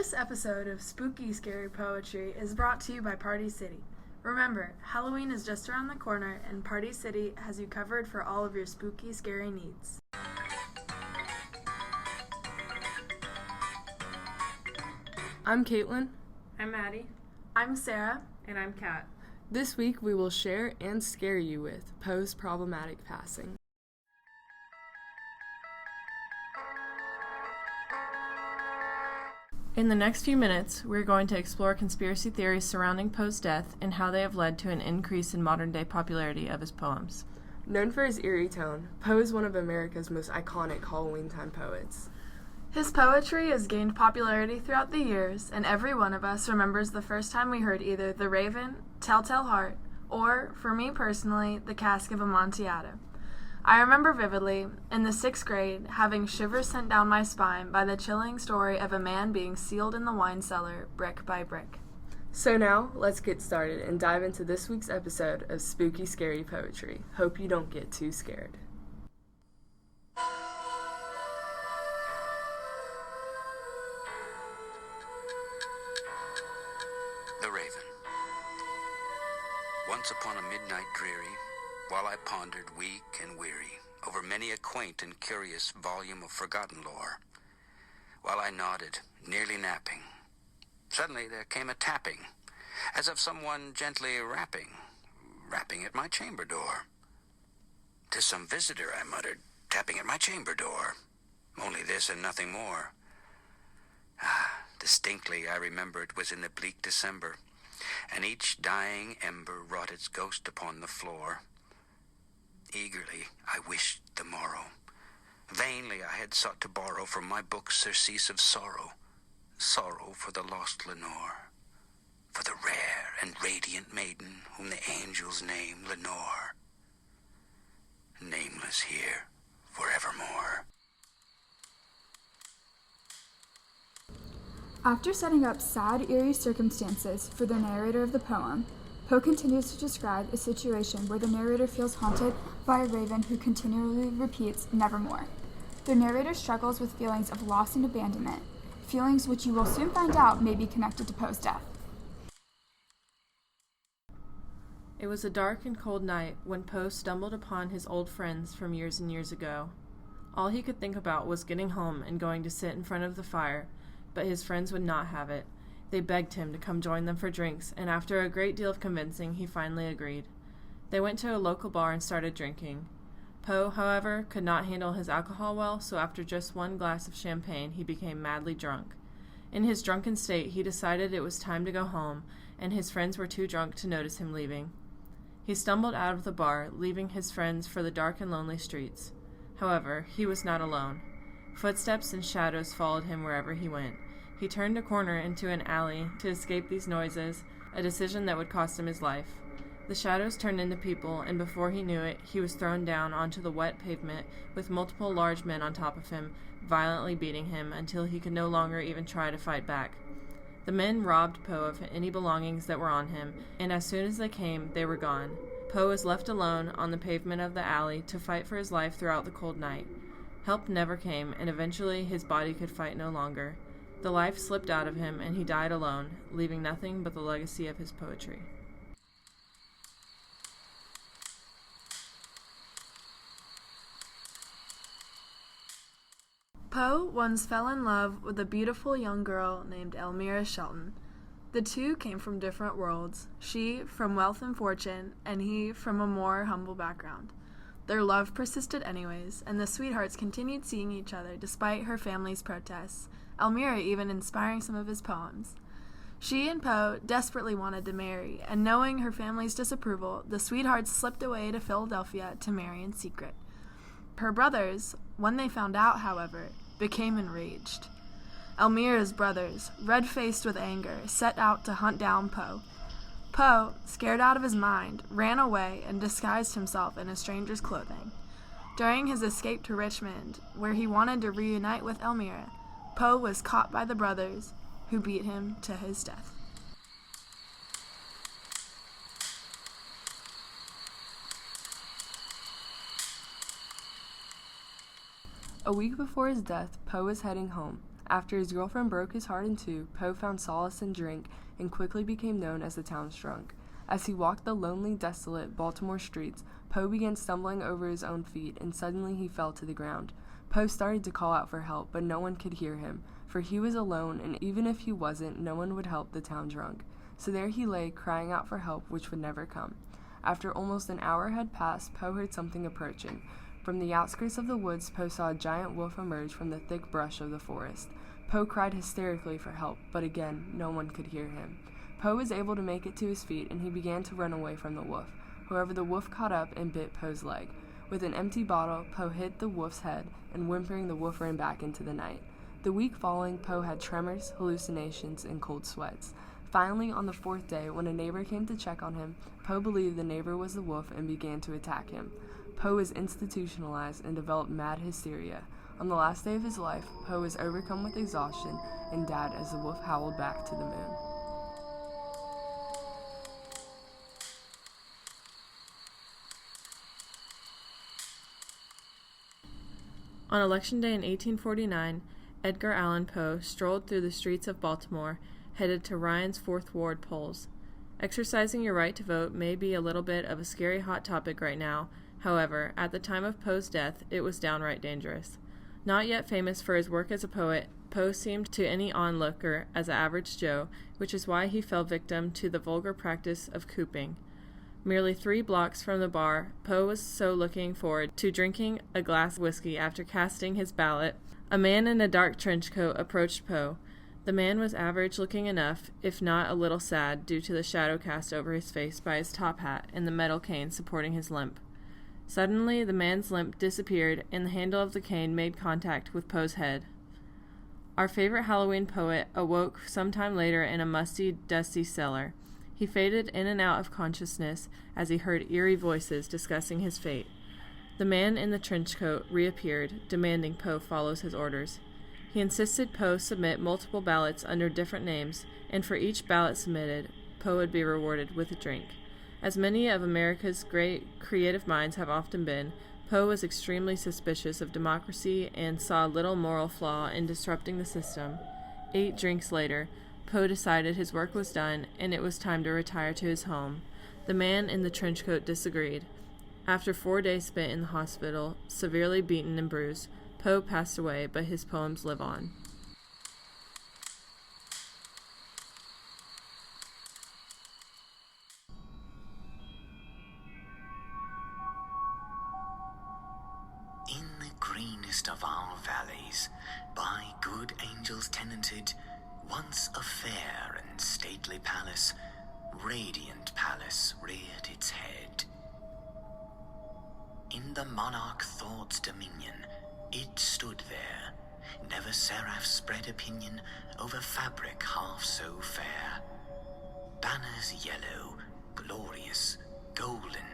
This episode of Spooky Scary Poetry is brought to you by Party City. Remember, Halloween is just around the corner, and Party City has you covered for all of your spooky, scary needs. I'm Caitlin. I'm Maddie. I'm Sarah. And I'm Kat. This week we will share and scare you with Poe's problematic passing. In the next few minutes, we're going to explore conspiracy theories surrounding Poe's death and how they have led to an increase in modern-day popularity of his poems. Known for his eerie tone, Poe is one of America's most iconic Halloween-time poets. His poetry has gained popularity throughout the years, and every one of us remembers the first time we heard either The Raven, Telltale Heart, or, for me personally, The Cask of Amontillado. I remember vividly, in the 6th grade, having shivers sent down my spine by the chilling story of a man being sealed in the wine cellar, brick by brick. So now, let's get started and dive into this week's episode of Spooky Scary Poetry. Hope you don't get too scared. The Raven. Once upon a midnight dreary, while I pondered weak and weary over many a quaint and curious volume of forgotten lore, while I nodded, nearly napping, suddenly there came a tapping, as of someone gently rapping at my chamber door. "'Tis some visitor," I muttered, "tapping at my chamber door. Only this and nothing more." Distinctly I remember it was in the bleak December, and each dying ember wrought its ghost upon the floor. Eagerly I wished the morrow. Vainly I had sought to borrow from my book surcease of sorrow, sorrow for the lost Lenore, for the rare and radiant maiden whom the angels name Lenore, nameless here forevermore. After setting up sad, eerie circumstances for the narrator of the poem, Poe continues to describe a situation where the narrator feels haunted by a raven who continually repeats nevermore. The narrator struggles with feelings of loss and abandonment, feelings which you will soon find out may be connected to Poe's death. It was a dark and cold night when Poe stumbled upon his old friends from years and years ago. All he could think about was getting home and going to sit in front of the fire, but his friends would not have it. They begged him to come join them for drinks, and after a great deal of convincing, he finally agreed. They went to a local bar and started drinking. Poe, however, could not handle his alcohol well, so after just one glass of champagne, he became madly drunk. In his drunken state, he decided it was time to go home, and his friends were too drunk to notice him leaving. He stumbled out of the bar, leaving his friends for the dark and lonely streets. However, he was not alone. Footsteps and shadows followed him wherever he went. He turned a corner into an alley to escape these noises, a decision that would cost him his life. The shadows turned into people, and before he knew it, he was thrown down onto the wet pavement with multiple large men on top of him, violently beating him until he could no longer even try to fight back. The men robbed Poe of any belongings that were on him, and as soon as they came, they were gone. Poe was left alone on the pavement of the alley to fight for his life throughout the cold night. Help never came, and eventually his body could fight no longer. The life slipped out of him, and he died alone, leaving nothing but the legacy of his poetry. Poe once fell in love with a beautiful young girl named Elmira Shelton. The two came from different worlds, she from wealth and fortune, and he from a more humble background. Their love persisted anyways, and the sweethearts continued seeing each other despite her family's protests, Elmira even inspiring some of his poems. She and Poe desperately wanted to marry, and knowing her family's disapproval, the sweethearts slipped away to Philadelphia to marry in secret. Her brothers, when they found out, however, became enraged. Elmira's brothers, red-faced with anger, set out to hunt down Poe. Poe, scared out of his mind, ran away and disguised himself in a stranger's clothing. During his escape to Richmond, where he wanted to reunite with Elmira, Poe was caught by the brothers, who beat him to his death. A week before his death, Poe was heading home. After his girlfriend broke his heart in two, Poe found solace in drink and quickly became known as the town's drunk. As he walked the lonely, desolate Baltimore streets, Poe began stumbling over his own feet, and suddenly he fell to the ground. Poe started to call out for help, but no one could hear him, for he was alone, and even if he wasn't, no one would help the town drunk. So there he lay, crying out for help, which would never come. After almost an hour had passed, Poe heard something approaching. From the outskirts of the woods, Poe saw a giant wolf emerge from the thick brush of the forest. Poe cried hysterically for help, but again, no one could hear him. Poe was able to make it to his feet, and he began to run away from the wolf. However, the wolf caught up and bit Poe's leg. With an empty bottle, Poe hit the wolf's head, and whimpering, the wolf ran back into the night. The week following, Poe had tremors, hallucinations, and cold sweats. Finally, on the fourth day, when a neighbor came to check on him, Poe believed the neighbor was the wolf and began to attack him. Poe was institutionalized and developed mad hysteria. On the last day of his life, Poe was overcome with exhaustion and died as the wolf howled back to the moon. On Election Day in 1849, Edgar Allan Poe strolled through the streets of Baltimore, headed to Ryan's Fourth Ward polls. Exercising your right to vote may be a little bit of a scary hot topic right now. However, at the time of Poe's death, it was downright dangerous. Not yet famous for his work as a poet, Poe seemed to any onlooker as an average Joe, which is why he fell victim to the vulgar practice of cooping. Merely 3 blocks from the bar, Poe was so looking forward to drinking a glass of whiskey after casting his ballot. A man in a dark trench coat approached Poe. The man was average-looking enough, if not a little sad, due to the shadow cast over his face by his top hat and the metal cane supporting his limp. Suddenly, the man's limp disappeared, and the handle of the cane made contact with Poe's head. Our favorite Halloween poet awoke sometime later in a musty, dusty cellar. He faded in and out of consciousness as he heard eerie voices discussing his fate. The man in the trench coat reappeared, demanding Poe follows his orders. He insisted Poe submit multiple ballots under different names, and for each ballot submitted, Poe would be rewarded with a drink. As many of America's great creative minds have often been, Poe was extremely suspicious of democracy and saw little moral flaw in disrupting the system. 8 drinks later, Poe decided his work was done and it was time to retire to his home. The man in the trench coat disagreed. After 4 days spent in the hospital, severely beaten and bruised, Poe passed away, but his poems live on. In the greenest of our valleys, by good angels tenanted, once a fair and stately palace, radiant palace, reared its head. In the monarch thought's dominion, it stood there. Never seraph spread opinion over fabric half so fair. Banners yellow, glorious, golden,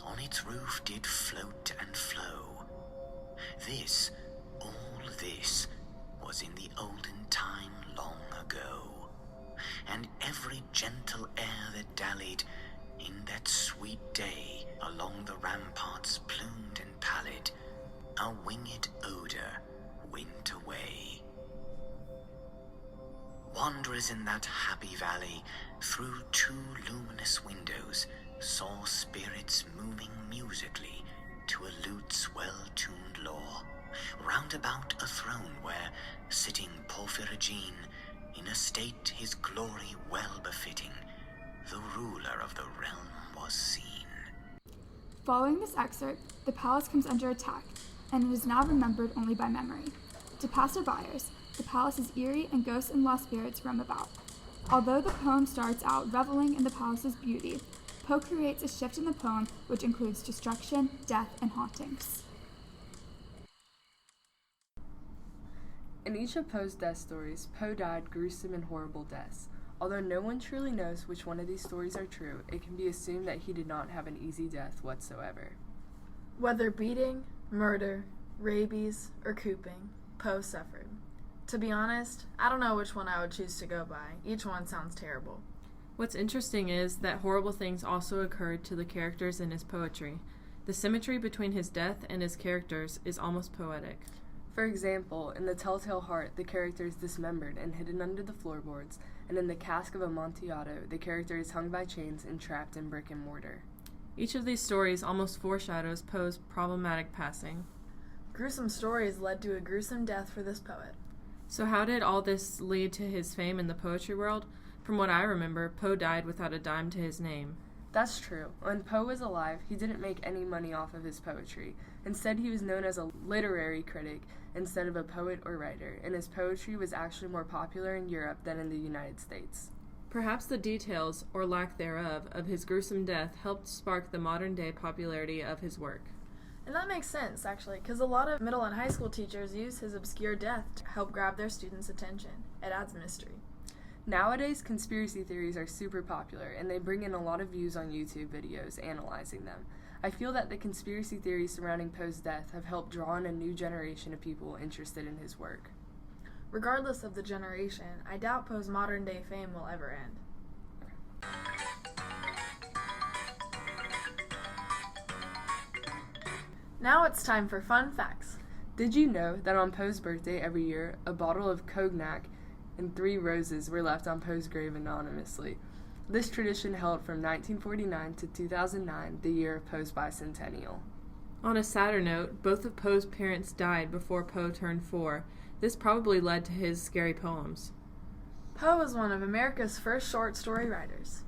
on its roof did float and flow. This, all this, was in the olden time long ago, and every gentle air that dallied in that sweet day along the ramparts plumed and pallid, a winged odor went away. Wanderers in that happy valley, through 2 luminous windows, saw spirits moving musically to a lute's well-tuned law, round about a throne where, sitting Porphyrogene, in a state his glory well befitting, the ruler of the realm was seen. Following this excerpt, the palace comes under attack, and it is now remembered only by memory. To passerbyers, the palace is eerie and ghosts and lost spirits roam about. Although the poem starts out reveling in the palace's beauty, Poe creates a shift in the poem which includes destruction, death, and hauntings. In each of Poe's death stories, Poe died gruesome and horrible deaths. Although no one truly knows which one of these stories are true, it can be assumed that he did not have an easy death whatsoever. Whether beating, murder, rabies, or cooping, Poe suffered. To be honest, I don't know which one I would choose to go by. Each one sounds terrible. What's interesting is that horrible things also occurred to the characters in his poetry. The symmetry between his death and his characters is almost poetic. For example, in The Telltale Heart, the character is dismembered and hidden under the floorboards, and in The Cask of Amontillado, the character is hung by chains and trapped in brick and mortar. Each of these stories almost foreshadows Poe's problematic passing. Gruesome stories led to a gruesome death for this poet. So how did all this lead to his fame in the poetry world? From what I remember, Poe died without a dime to his name. That's true. When Poe was alive, he didn't make any money off of his poetry. Instead, he was known as a literary critic instead of a poet or writer, and his poetry was actually more popular in Europe than in the United States. Perhaps the details, or lack thereof, of his gruesome death helped spark the modern-day popularity of his work. And that makes sense, actually, because a lot of middle and high school teachers use his obscure death to help grab their students' attention. It adds mystery. Nowadays, conspiracy theories are super popular, and they bring in a lot of views on YouTube videos analyzing them. I feel that the conspiracy theories surrounding Poe's death have helped draw in a new generation of people interested in his work. Regardless of the generation, I doubt Poe's modern-day fame will ever end. Now it's time for fun facts. Did you know that on Poe's birthday every year, a bottle of cognac and 3 roses were left on Poe's grave anonymously? This tradition held from 1949 to 2009, the year of Poe's bicentennial. On a sadder note, both of Poe's parents died before Poe turned 4. This probably led to his scary poems. Poe was one of America's first short story writers.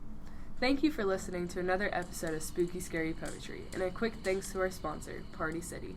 Thank you for listening to another episode of Spooky Scary Poetry, and a quick thanks to our sponsor, Party City.